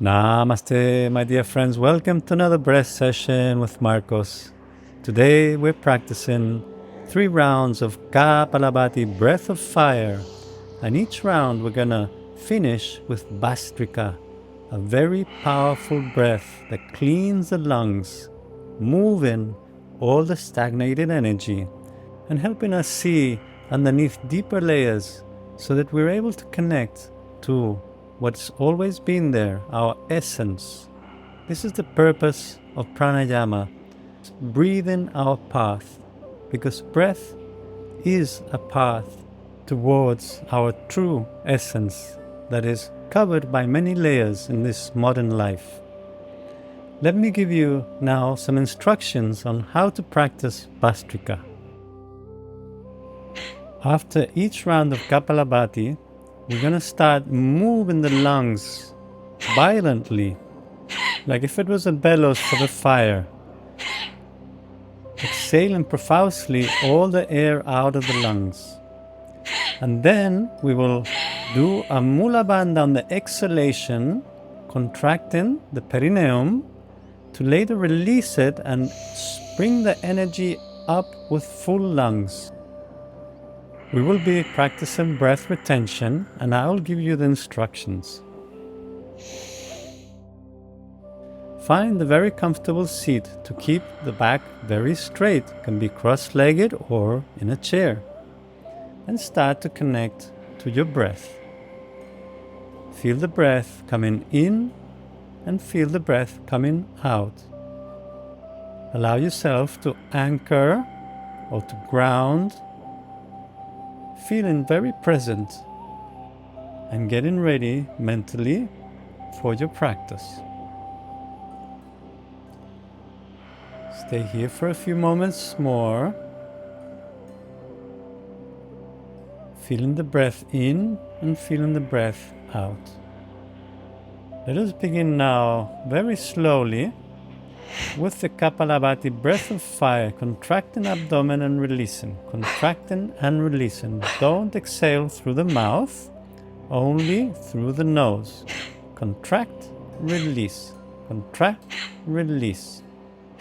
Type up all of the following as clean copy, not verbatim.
Namaste, my dear friends. Welcome to another breath session with Marcos. Today we're practicing 3 rounds of Kapalabhati breath of fire. And each round we're gonna finish with Bastrika, a very powerful breath that cleans the lungs, moving all the stagnated energy and helping us see underneath deeper layers so that we're able to connect to what's always been there, our essence. This is the purpose of pranayama, breathing our path, because breath is a path towards our true essence that is covered by many layers in this modern life. Let me give you now some instructions on how to practice Bastrika. After each round of Kapalabhati, we're going to start moving the lungs violently, like if it was a bellows for the fire. Exhaling profusely all the air out of the lungs. And then we will do a mula bandha on the exhalation, contracting the perineum to later release it and bring the energy up with full lungs. We will be practicing breath retention, and I will give you the instructions. Find a very comfortable seat to keep the back very straight. It can be cross-legged or in a chair. And start to connect to your breath. Feel the breath coming in and feel the breath coming out. Allow yourself to anchor or to ground, feeling very present and getting ready mentally for your practice. Stay here for a few moments more, feeling the breath in and feeling the breath out. Let us begin now very slowly with the Kapalabhati breath of fire, contracting abdomen and releasing, contracting and releasing. Don't exhale through the mouth, only through the nose. Contract, release, contract, release.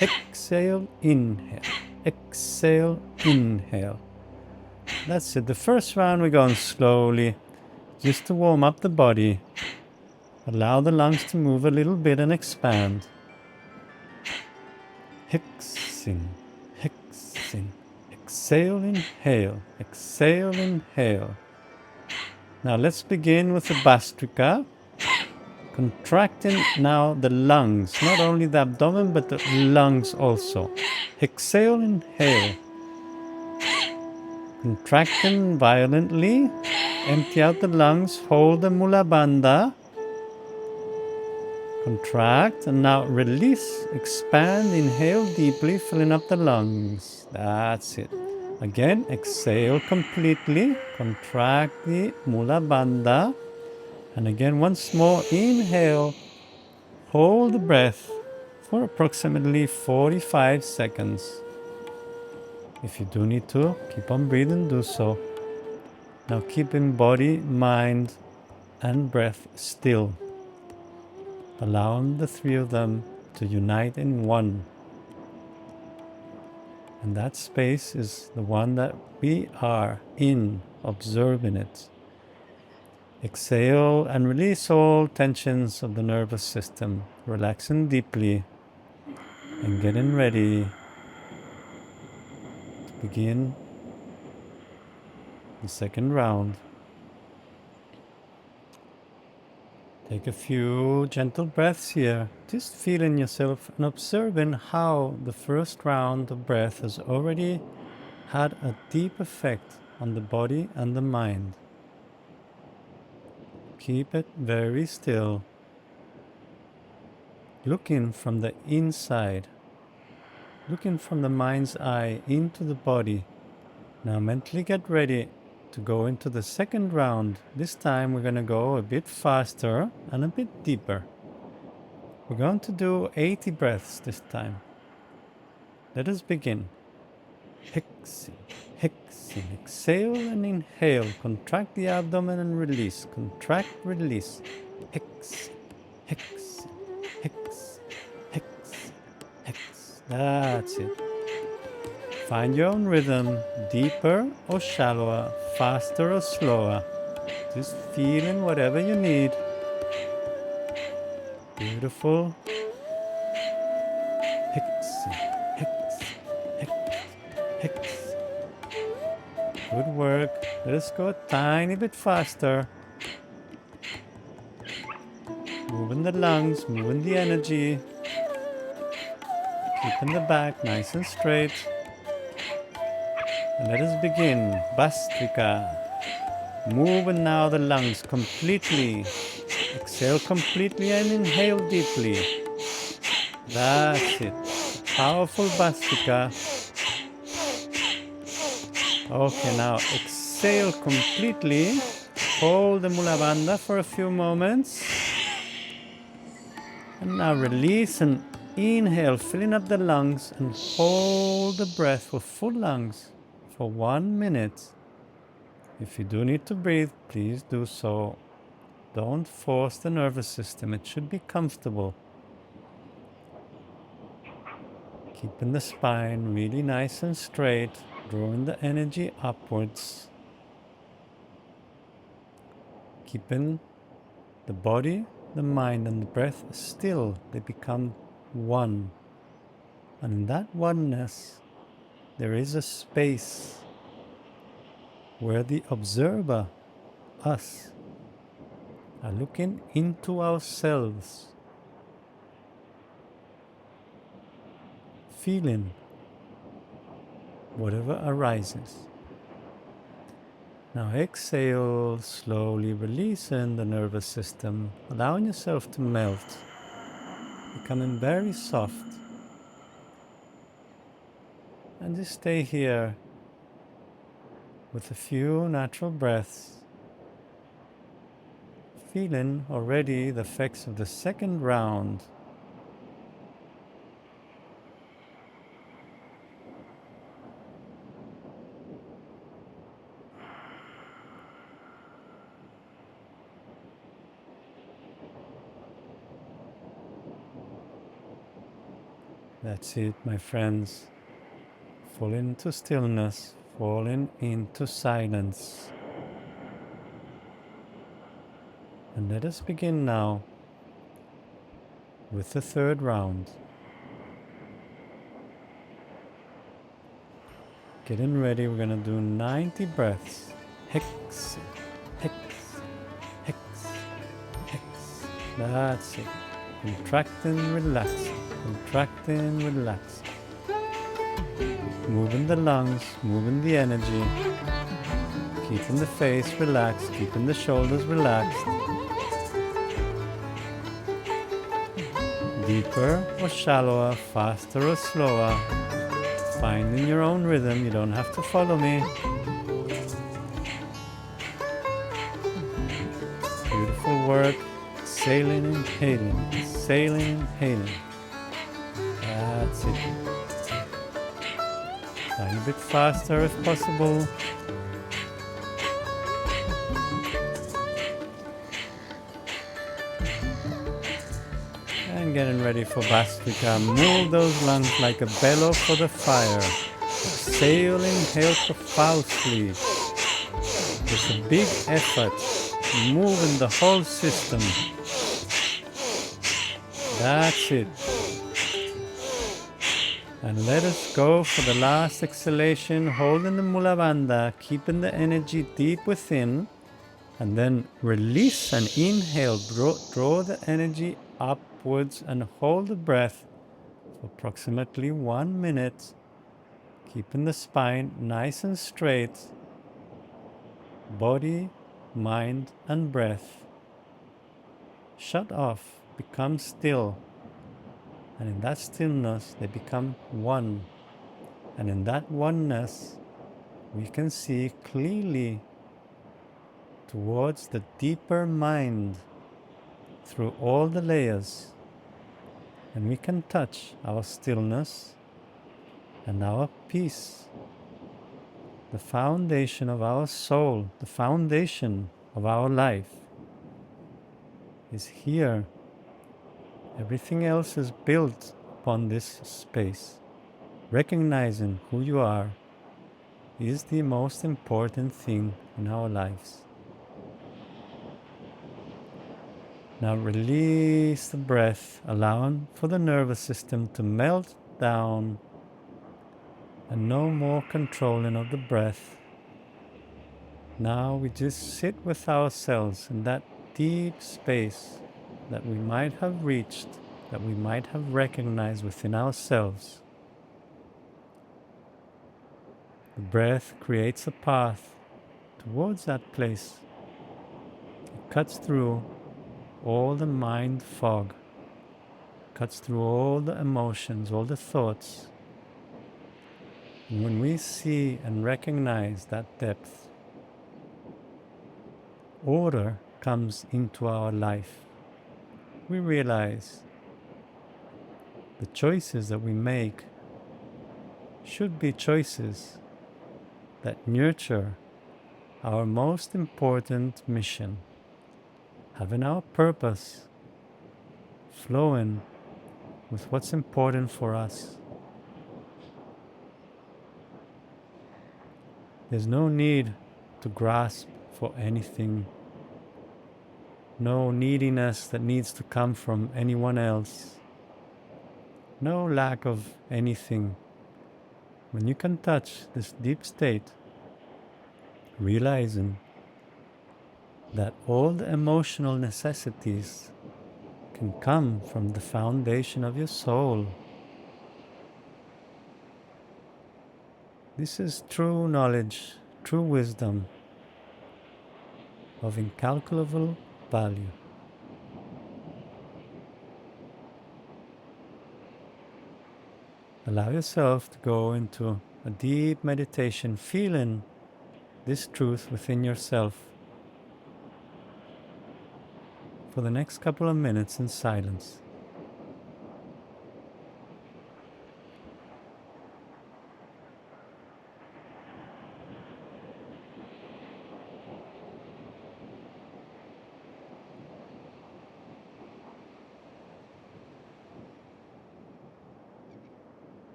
Exhale, inhale, exhale, inhale. That's it. The first round we're going slowly, just to warm up the body. Allow the lungs to move a little bit and expand. Hexing, hexing. Exhale, inhale, exhale, inhale. Now let's begin with the Bastrika. Contracting now the lungs, not only the abdomen but the lungs also. Exhale, inhale. Contracting violently. Empty out the lungs, hold the mula bandha. Contract and now release, expand, inhale deeply, filling up the lungs. That's it. Again, exhale completely, contract the mula bandha. And again, once more, inhale, hold the breath for approximately 45 seconds. If you do need to, keep on breathing, do so. Now keeping body, mind, and breath still. Allowing the 3 of them to unite in one. And that space is the one that we are in, observing it. Exhale and release all tensions of the nervous system, relaxing deeply and getting ready to begin the second round. Take a few gentle breaths here, just feeling yourself and observing how the first round of breath has already had a deep effect on the body and the mind. Keep it very still, looking from the inside, looking from the mind's eye into the body. Now mentally get ready to go into the second round. This time we're going to go a bit faster and a bit deeper. We're going to do 80 breaths this time. Let us begin. Hexing, hexing, exhale and inhale. Contract the abdomen and release. Contract, release. Hexing, Hex, hex, hex, hex. That's it. Find your own rhythm, deeper or shallower, faster or slower. Just feeling whatever you need. Beautiful. Hex, hex, hex, hex. Good work. Let us go a tiny bit faster. Moving the lungs, moving the energy. Keeping the back nice and straight. And let us begin. Bastrika. Moving now the lungs completely. Exhale completely and inhale deeply. That's it. Powerful Bastrika. Okay, now exhale completely. Hold the Mula Bandha for a few moments. And now release and inhale, filling up the lungs, and hold the breath with full lungs for 1 minute. If you do need to breathe, please do so. Don't force the nervous system. It should be comfortable. Keeping the spine really nice and straight, drawing the energy upwards. Keeping the body, the mind, and the breath still. They become one. And in that oneness, there is a space where the observer, us, are looking into ourselves, feeling whatever arises. Now exhale, slowly releasing the nervous system, allowing yourself to melt, becoming very soft. And just stay here with a few natural breaths, feeling already the effects of the second round. That's it, my friends. Fall into stillness, falling into silence. And let us begin now with the third round. Getting ready, we're gonna do 90 breaths. Hex, hex, hex, hex. That's it. Contracting, relaxing. Contracting, relaxing. Moving the lungs, moving the energy. Keeping the face relaxed, keeping the shoulders relaxed. Deeper or shallower, faster or slower. Finding your own rhythm, you don't have to follow me. Beautiful work. Exhaling, inhaling, exhaling, inhaling. That's it. Tiny bit faster if possible. And getting ready for Bastrika. Move those lungs like a bellow for the fire. Exhale, inhale profusely. With a big effort, moving the whole system. That's it. And let us go for the last exhalation, holding the Mula Bandha, keeping the energy deep within, and then release and inhale. Draw the energy upwards and hold the breath for approximately 1 minute, keeping the spine nice and straight. Body, mind, and breath shut off, become still. And in that stillness, they become one. And in that oneness, we can see clearly towards the deeper mind through all the layers. And we can touch our stillness and our peace, the foundation of our soul, the foundation of our life is here Everything else is built upon this space. Recognizing who you are is the most important thing in our lives. Now release the breath, allowing for the nervous system to melt down and no more controlling of the breath. Now we just sit with ourselves in that deep space that we might have reached, that we might have recognized within ourselves. The breath creates a path towards that place. It cuts through all the mind fog, cuts through all the emotions, all the thoughts. And when we see and recognize that depth, order comes into our life. We realize the choices that we make should be choices that nurture our most important mission, having our purpose flowing with what's important for us. There's no need to grasp for anything, no neediness that needs to come from anyone else, no lack of anything. When you can touch this deep state, realizing that all the emotional necessities can come from the foundation of your soul. This is true knowledge, true wisdom of incalculable value. Allow yourself to go into a deep meditation, feeling this truth within yourself for the next couple of minutes in silence.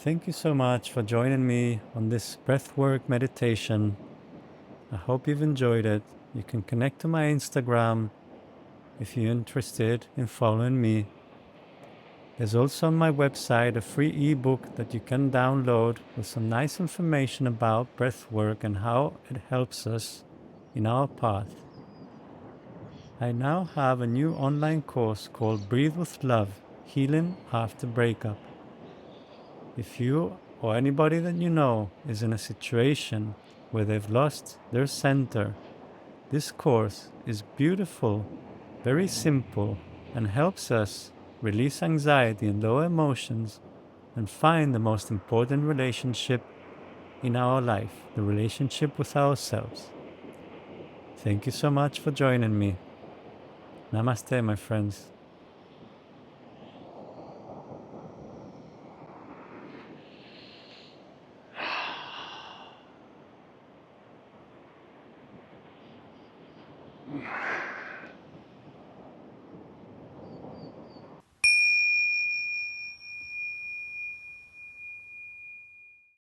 Thank you so much for joining me on this breathwork meditation. I hope you've enjoyed it. You can connect to my Instagram if you're interested in following me. There's also on my website a free ebook that you can download with some nice information about breathwork and how it helps us in our path. I now have a new online course called Breathe with Love, Healing After Breakup. If you or anybody that you know is in a situation where they've lost their center, this course is beautiful, very simple, and helps us release anxiety and low emotions and find the most important relationship in our life, the relationship with ourselves. Thank you so much for joining me. Namaste, my friends.